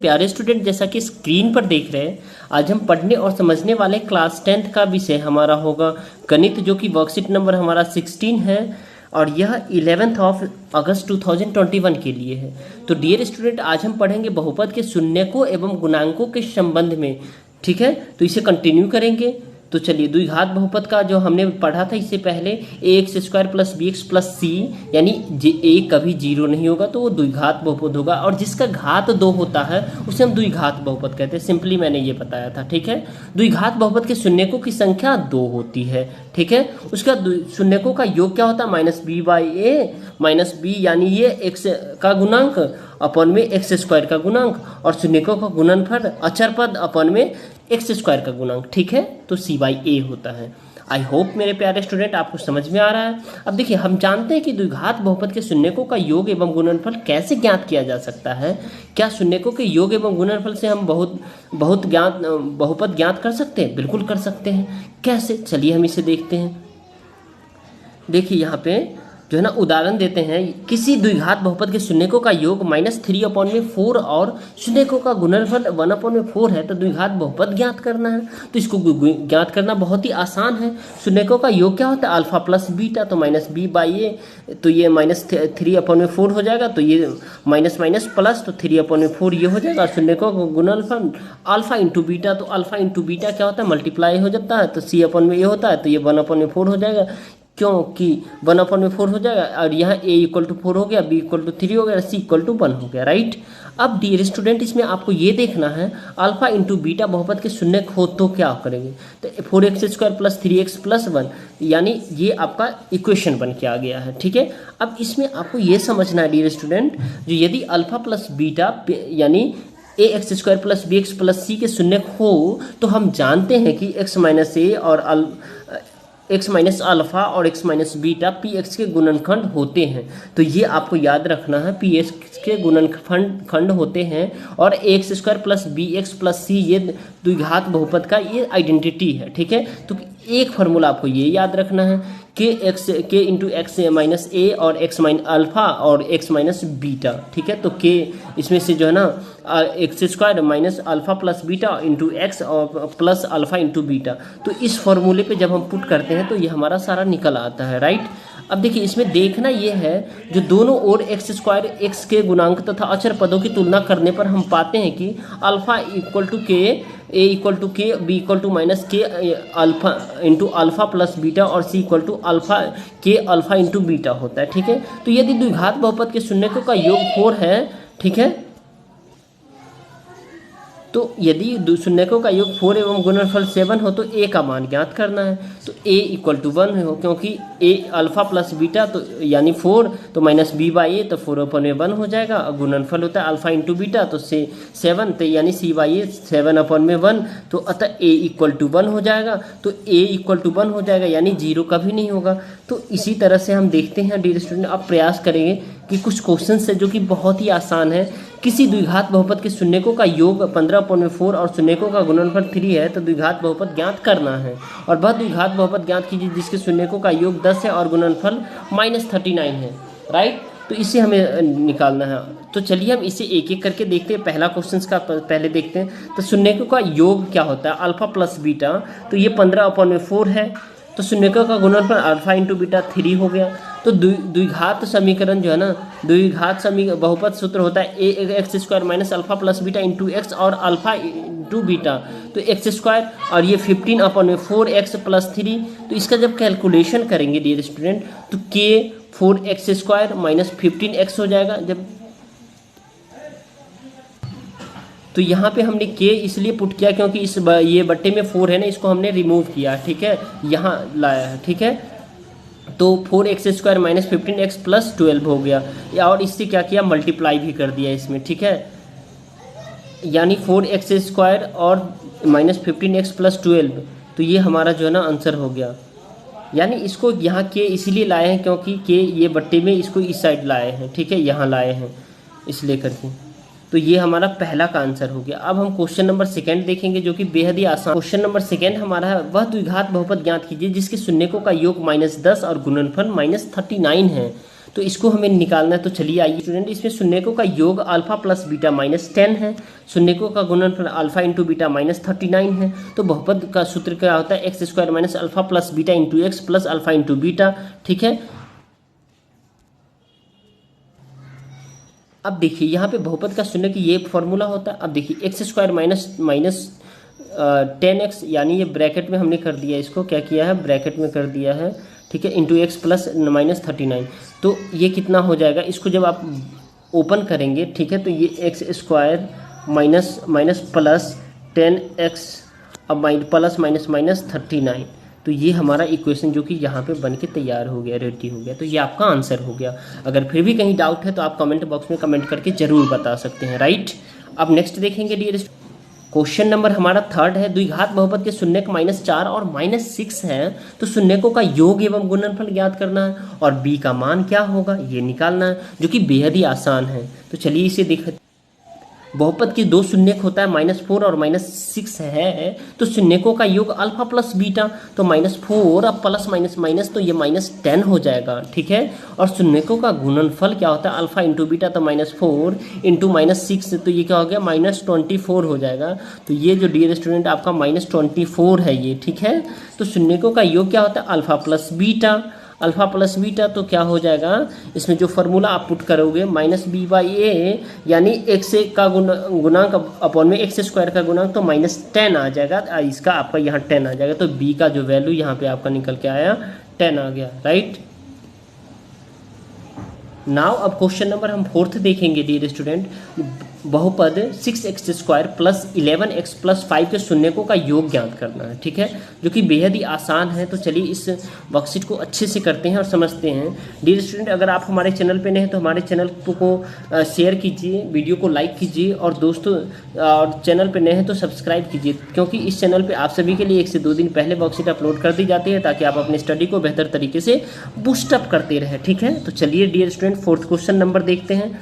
प्यारे स्टूडेंट, जैसा कि स्क्रीन पर देख रहे हैं, आज हम पढ़ने और समझने वाले क्लास 10th का विषय हमारा होगा गणित, जो कि वर्कशीट नंबर हमारा 16 है और यह 11 अगस्त 2021 के लिए है। तो डियर स्टूडेंट, आज हम पढ़ेंगे बहुपद के शून्यकों एवं गुणांकों के संबंध में। ठीक है, तो इसे कंटिन्यू करेंगे। तो चलिए, द्विघात बहुपद का जो हमने पढ़ा था इससे पहले, ax² प्लस bx प्लस सी, यानी a कभी जीरो नहीं होगा तो वो द्विघात बहुपद होगा, और जिसका घात 2 होता है उसे हम द्विघात बहुपद कहते हैं। सिंपली मैंने ये बताया था। ठीक है, द्विघात बहुपद के शून्यकों की संख्या 2 होती है। ठीक है, उसका शून्यकों का योग क्या होता है? -b/a माइनस b, यानी ये x का गुणांक अपन में x² का गुणांक, और शून्यकों का गुणनफल अचर पद अपन में x² का गुणांक। ठीक है, तो c/a होता है। आई होप मेरे प्यारे स्टूडेंट आपको समझ में आ रहा है। अब देखिए, हम जानते हैं कि द्विघात बहुपद के शून्यकों का योग एवं गुणनफल कैसे ज्ञात किया जा सकता है। क्या शून्यकों के योग एवं गुणनफल से हम बहुपद ज्ञात कर सकते हैं? बिल्कुल कर सकते हैं। कैसे? चलिए हम इसे देखते हैं। देखिए यहाँ पे जो है ना, उदाहरण देते हैं। किसी द्विघात बहुपद के शून्यकों का योग -3/4 और शून्यकों का गुणनफल 1/4 है, तो द्विघात बहुपद ज्ञात करना है। तो इसको ज्ञात करना बहुत ही आसान है। शून्यकों का योग क्या होता है? अल्फा प्लस बीटा, तो -b/a, तो ये -3/4 हो जाएगा, तो ये माइनस माइनस प्लस, तो 3/4 ये हो जाएगा। शून्यकों का गुणनफल अल्फा इंटू बीटा, तो अल्फा इंटू बीटा क्या होता है? मल्टीप्लाई हो जाता है, तो c/a होता है, तो ये 1/4 हो जाएगा, क्योंकि 1/4 हो जाएगा, और यहाँ a=4 हो गया, b=3 हो गया, c=1 हो गया। राइट। अब डियर स्टूडेंट, इसमें आपको ये देखना है अल्फा इंटू बीटा बहुपद के शून्यक हो तो क्या करेंगे? तो 4x² प्लस 3x प्लस 1, यानी ये आपका इक्वेशन बन के आ गया है। ठीक है, अब इसमें आपको ये समझना है डियर स्टूडेंट, जो यदि अल्फा प्लस बीटा यानी ax² plus bx plus c के शून्यक हो, तो हम जानते हैं कि x माइनस a और x माइनस अल्फा और x माइनस बीटा px के गुणनखंड होते हैं। तो ये आपको याद रखना है, px के गुणनखंड होते हैं, और ax² plus bx plus c ये द्विघात बहुपद का ये आइडेंटिटी है। ठीक है, तो एक फार्मूला आपको ये याद रखना है, k इंटू एक्स माइनस ए और x माइनस अल्फा और x माइनस बीटा। ठीक है, तो k इसमें से जो है ना x² minus alpha plus beta into x और प्लस अल्फा इंटू बीटा। तो इस फॉर्मूले पे जब हम पुट करते हैं तो ये हमारा सारा निकल आता है। राइट। अब देखिए, इसमें देखना ये है, जो दोनों ओर x² x के गुणांक तथा अचर पदों की तुलना करने पर हम पाते हैं कि alpha = k, a=k, b=-k alpha into alpha plus beta और c=अल्फा k अल्फा इंटू बीटा होता है। ठीक है, तो यदि द्विघात बहुपद के शून्यकों का योग 4 है, ठीक है, तो यदि शून्यकों का योग 4 एवं गुणनफल 7 हो तो a का मान ज्ञात करना है। तो a=1 हो, क्योंकि a अल्फा प्लस बीटा तो यानी 4, तो -b/a, तो 4/1 हो जाएगा। और गुणनफल होता है अल्फा इंटू बीटा, तो 7, तो यानी c/a 7/1, तो अतः a=1 हो जाएगा। तो a=1 हो जाएगा, यानी 0 कभी नहीं होगा। तो इसी तरह से हम देखते हैं डियर स्टूडेंट, अब प्रयास करेंगे कि कुछ क्वेश्चन है जो कि बहुत ही आसान है। किसी द्विघात बहुपद के शून्यकों का योग 15/4 और शून्यकों का गुणनफल 3 है, तो द्विघात बहुपद ज्ञात करना है। और वह द्विघात बहुपद ज्ञात कीजिए जिसके शून्यकों का योग 10 है और गुणनफल -39 है। राइट, तो इसे हमें निकालना है। तो चलिए हम इसे एक एक करके देखते हैं। पहला क्वेश्चन का पहले देखते हैं। तो शून्यकों का योग क्या होता है? अल्फा प्लस बीटा, तो ये 15/4 है, तो शून्यकों का गुणनफल अल्फा इंटू बीटा 3 हो गया। तो द्विघात समीकरण जो है ना, द्विघात बहुपद सूत्र होता है ax² minus alpha plus beta into x और अल्फा इंटू बीटा, तो x² और ये 15/4x प्लस 3। तो इसका जब कैलकुलेशन करेंगे डियर स्टूडेंट, तो k 4x² माइनस 15x हो जाएगा। जब तो यहाँ पे हमने k इसलिए पुट किया क्योंकि ये बट्टे में 4 है ना, इसको हमने रिमूव किया। ठीक है, यहाँ लाया है। ठीक है, तो 4x² माइनस 15x प्लस 12 हो गया, और इससे क्या किया? मल्टीप्लाई भी कर दिया इसमें। ठीक है, यानी 4x² और माइनस 15x प्लस 12, तो ये हमारा जो है ना आंसर हो गया। यानी इसको यहाँ के इसीलिए लाए हैं क्योंकि के ये बट्टे में इसको इस साइड लाए हैं। ठीक है, यहाँ लाए हैं इसलिए करके। तो ये हमारा पहला का आंसर हो गया। अब हम क्वेश्चन नंबर 2 देखेंगे, जो कि बेहद ही आसान। क्वेश्चन नंबर 2 हमारा है, वह द्विघात बहुपद ज्ञात कीजिए जिसके शून्यकों का योग -10 और गुणनफल -39 है। तो इसको हमें निकालना है। तो चलिए आइए स्टूडेंट, इसमें शून्यकों का योग अल्फा प्लस बीटा माइनस 10 है, शून्यकों का गुणनफल अल्फा इंटू बीटा माइनस 39 है। तो बहुपद का सूत्र क्या होता है, x square minus alpha plus beta into x plus alpha into beta. ठीक है, अब देखिए यहाँ पे बहुपद का शून्य की ये फॉर्मूला होता है। अब देखिए एक्स स्क्वायर माइनस 10x, यानी ये ब्रैकेट में हमने कर दिया, इसको क्या किया है, ब्रैकेट में कर दिया है। ठीक है, इंटू एक्स प्लस माइनस 39। तो ये कितना हो जाएगा, इसको जब आप ओपन करेंगे, ठीक है, तो ये x square minus plus 10x, अब प्लस माइनस माइनस 39। तो ये हमारा इक्वेशन जो कि यहाँ पे बन के तैयार हो गया, रेडी हो गया। तो ये आपका आंसर हो गया। अगर फिर भी कहीं डाउट है तो आप कमेंट बॉक्स में कमेंट करके जरूर बता सकते हैं, राइट। अब नेक्स्ट देखेंगे डियर क्वेश्चन नंबर हमारा 3 है। द्विघात बहुपद के शून्यक -4 और -6 है, तो शून्यकों का योग एवं गुणनफल ज्ञात करना है और b का मान क्या होगा ये निकालना है, जो कि बेहद ही आसान है। तो चलिए इसे देखते। बहुपद के 2 शून्यक होता है, -4 और -6 है, तो शून्यकों का योग अल्फा प्लस बीटा, तो -4 अब प्लस माइनस माइनस, तो ये -10 हो जाएगा। ठीक है, और शून्यकों का गुणनफल क्या होता है, अल्फा इंटू बीटा, तो -4 इंटू -6, तो ये क्या हो गया, -24 हो जाएगा। तो ये जो डियर स्टूडेंट आपका -24 है ये। ठीक है, तो शून्यकों का योग क्या होता है, alpha plus beta, alpha plus beta, तो क्या हो जाएगा, इसमें जो फॉर्मूला आप पुट करोगे -b/a, यानी x का गुणांक अपॉन में x स्क्वायर का गुणांक, तो -10 आ जाएगा। इसका आपका यहाँ 10 आ जाएगा। तो b का जो वैल्यू यहाँ पे आपका निकल के आया 10 आ गया, राइट। नाउ अब क्वेश्चन नंबर हम 4 देखेंगे डियर स्टूडेंट। बहुपद 6x² प्लस 11x प्लस 5 के शून्यकों का योग ज्ञात करना है। ठीक है, जो कि बेहद ही आसान है। तो चलिए इस वर्कशीट को अच्छे से करते हैं और समझते हैं। डियर स्टूडेंट, अगर आप हमारे चैनल पे नए हैं तो हमारे चैनल को शेयर कीजिए, वीडियो को लाइक कीजिए, और दोस्तों और चैनल पे नए हैं तो सब्सक्राइब कीजिए, क्योंकि इस चैनल पर आप सभी के लिए 1 से 2 दिन पहले वर्कशीट अपलोड कर दी जाती है, ताकि आप अपने स्टडी को बेहतर तरीके से बूस्टअप करते रहें। ठीक है, तो चलिए dear student 4th question number देखते हैं।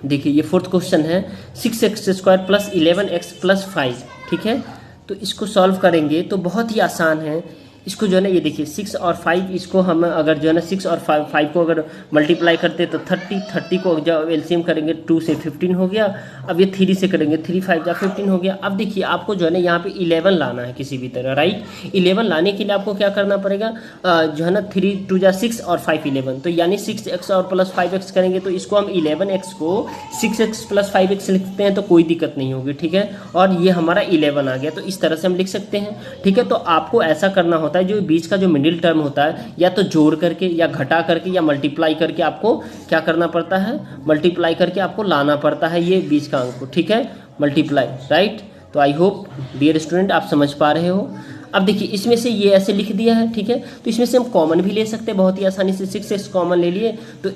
देखिए ये 4th क्वेश्चन है, 6x² प्लस 11x प्लस 5। ठीक है, तो इसको सॉल्व करेंगे तो बहुत ही आसान है। इसको जो है ना, ये देखिए 6 और 5, इसको हम अगर जो है ना 6 और 5 को अगर मल्टीप्लाई करते तो 30 को जब एलसीएम करेंगे 2 से 15 हो गया। अब ये 3 से करेंगे, 3 5 जा 15 हो गया। अब देखिए आपको जो है ना यहाँ पे 11 लाना है किसी भी तरह, राइट। 11 लाने के लिए आपको क्या करना पड़ेगा, जो है ना 3 2 जा 6 और 5 11, तो यानी 6x और प्लस 5x करेंगे, तो इसको हम 11x को 6x प्लस 5x लिखते हैं तो कोई दिक्कत नहीं होगी। ठीक है, और ये हमारा 11 आ गया, तो इस तरह से हम लिख सकते हैं। ठीक है, तो आपको ऐसा करना होता है, जो बीच का जो मिडिल टर्म होता है, या तो जोड़ करके या घटा करके या मल्टीप्लाई करके आपको क्या करना पड़ता है, मल्टीप्लाई करके आपको लाना पड़ता है ये बीच का अंक को। ठीक है, मल्टीप्लाई, राइट। तो आई होप डियर स्टूडेंट आप समझ पा रहे हो। अब देखिए इसमें से ये ऐसे लिख दिया है। ठीक है, तो इसमें से हम कॉमन भी ले सकते हैं बहुत ही आसानी से। 6x कॉमन ले लिए तो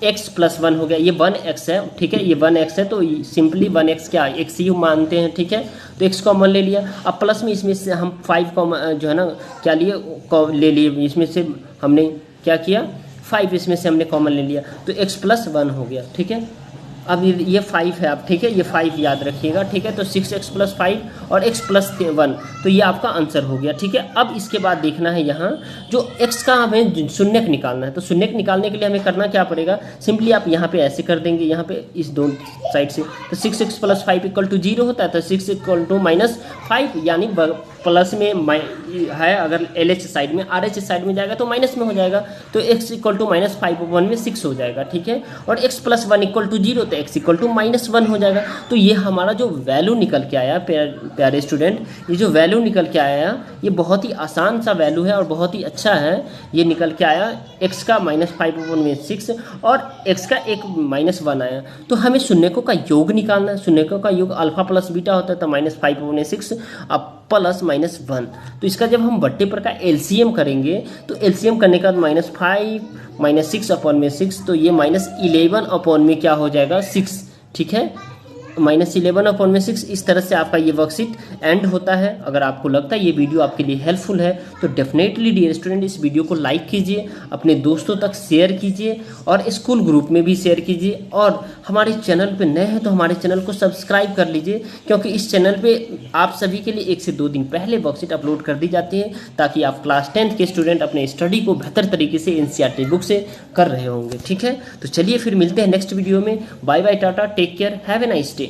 x प्लस 1 हो गया, ये 1x है। ठीक है, ये 1x है, तो सिंपली 1x क्या x ही मानते हैं। ठीक है, तो x कॉमन ले लिया। अब प्लस में इसमें से हम 5 कॉमन जो है ना क्या लिए, ले लिए, इसमें से हमने क्या किया, 5 इसमें से हमने कॉमन ले लिया, तो x प्लस 1 हो गया। ठीक है, अब ये 5 है, आप ठीक है, ये 5 याद रखिएगा। ठीक है, तो 6x प्लस 5 और x प्लस 1, तो ये आपका आंसर हो गया। ठीक है, अब इसके बाद देखना है यहाँ जो x का हमें शून्यक निकालना है। तो शून्यक निकालने के लिए हमें करना क्या पड़ेगा, सिंपली आप यहाँ पे ऐसे कर देंगे, यहाँ पे इस दोनों साइड से, तो 6x प्लस 5 इक्वल टू 0 होता है, तो 6 इक्वल टू -5, यानी प्लस में है, अगर LH साइड में, RH साइड में जाएगा तो माइनस में हो जाएगा, तो x इक्वल टू -5/1 में 6 हो जाएगा। ठीक है, और x प्लस 1 इक्वल टू 0, तो x इक्वल टू -1 हो जाएगा। तो ये हमारा जो वैल्यू निकल के आया प्यारे स्टूडेंट, ये जो वैल्यू निकल के आया ये बहुत ही आसान सा वैल्यू है और बहुत ही अच्छा है। ये निकल के आया x का -5/1 में 6 और x का एक -1 आया। तो हमें शून्यकों का योग निकालना है। शून्यकों का योग अल्फा प्लस बीटा होता है, तो -5/6 अब प्लस -1। तो इसका जब हम बट्टे पर का एलसीएम करेंगे, तो एलसीएम करने का -5 -6 अपॉन में 6, तो ये -11 अपॉन में क्या हो जाएगा 6। ठीक है, -11/6 इस तरह से आपका ये वर्कशीट एंड होता है। अगर आपको लगता है ये वीडियो आपके लिए हेल्पफुल है तो डेफिनेटली डियर स्टूडेंट इस वीडियो को लाइक कीजिए, अपने दोस्तों तक शेयर कीजिए और स्कूल ग्रुप में भी शेयर कीजिए। और हमारे चैनल पे नए हैं तो हमारे चैनल को सब्सक्राइब कर लीजिए, क्योंकि इस चैनल पे आप सभी के लिए 1 से 2 दिन पहले वर्कशीट अपलोड कर दी जाती है, ताकि आप क्लास 10th के स्टूडेंट अपने स्टडी को बेहतर तरीके से एनसीईआरटी बुक से कर रहे होंगे। ठीक है, तो चलिए फिर मिलते हैं नेक्स्ट वीडियो में। Bye bye, ta-ta, take care, have a nice day.